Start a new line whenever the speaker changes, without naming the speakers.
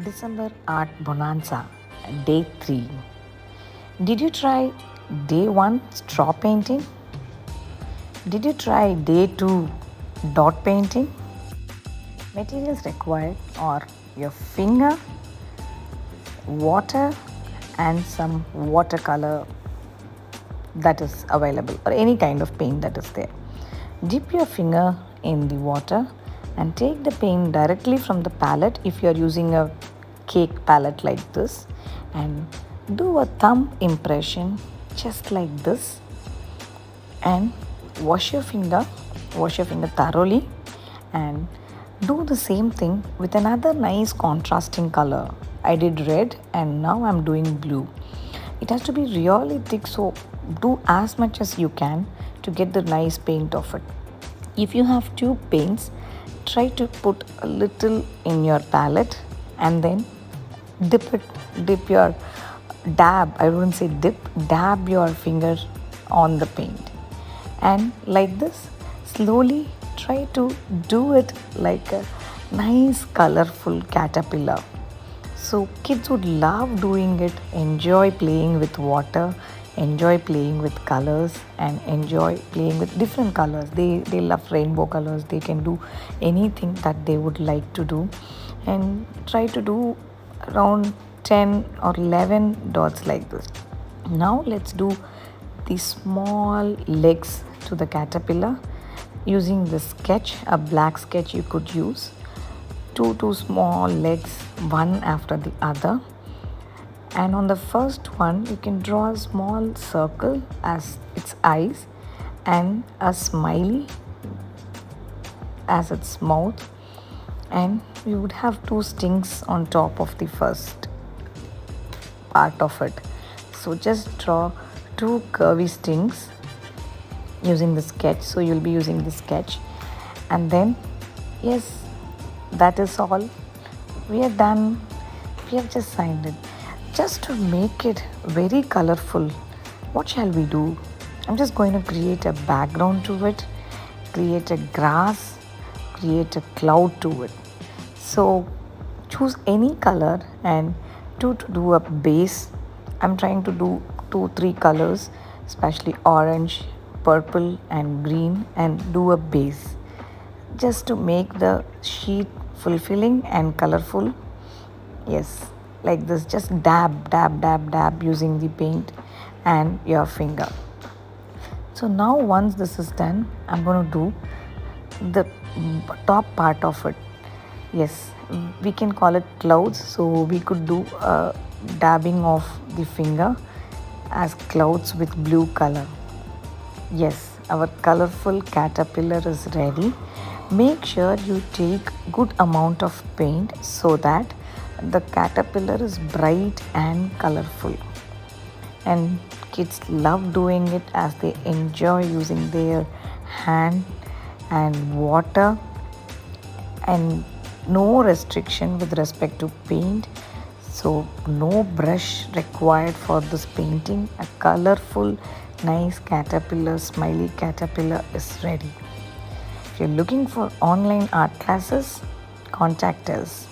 December Art Bonanza, Day 3. Did you try Day 1 straw painting? Did you try Day 2 dot painting? Materials required are your finger, water, and some watercolor that is available, or any kind of paint that is there. Dip your finger in the water and take the paint directly from the palette if you are using a cake palette like this, and do a thumb impression just like this, and wash your finger thoroughly, and do the same thing with another nice contrasting color. I did red and now I'm doing blue. It has to be really thick, so do as much as you can to get the nice paint of it. If you have tube paints, try to put a little in your palette and then dip your dab, I wouldn't say dip, dab your finger on the paint, and like this slowly try to do it like a nice colorful caterpillar. So kids would love doing it, enjoy playing with water, enjoy playing with colors, and enjoy playing with different colors. They love rainbow colors. They can do anything that they would like to do, and try to do around 10 or 11 dots like this. Now let's do the small legs to the caterpillar using the sketch, a black sketch you could use. Two small legs, one after the other, and on the first one you can draw a small circle as its eyes and a smiley as its mouth, and we would have two stings on top of the first part of it. So just draw two curvy stings using the sketch. So you'll be using the sketch, and then yes, that is all. We are done. We have just signed it. Just to make it very colorful, what shall we do? I'm just going to create a background to it, create a grass, create a cloud to it. So choose any color and to do a base. I'm trying to do 2-3 colors, especially orange, purple and green, and do a base just to make the sheet fulfilling and colorful. Yes, like this, just dab using the paint and your finger. So now once this is done, I'm going to do the top part of it. Yes, we can call it clouds, so we could do a dabbing of the finger as clouds with blue color. Yes, our colorful caterpillar is ready. Make sure you take good amount of paint so that the caterpillar is bright and colorful, and kids love doing it as they enjoy using their hand and water, and no restriction with respect to paint. So no brush required for this painting. A colorful nice caterpillar, smiley caterpillar is ready. If you're looking for online art classes, contact us.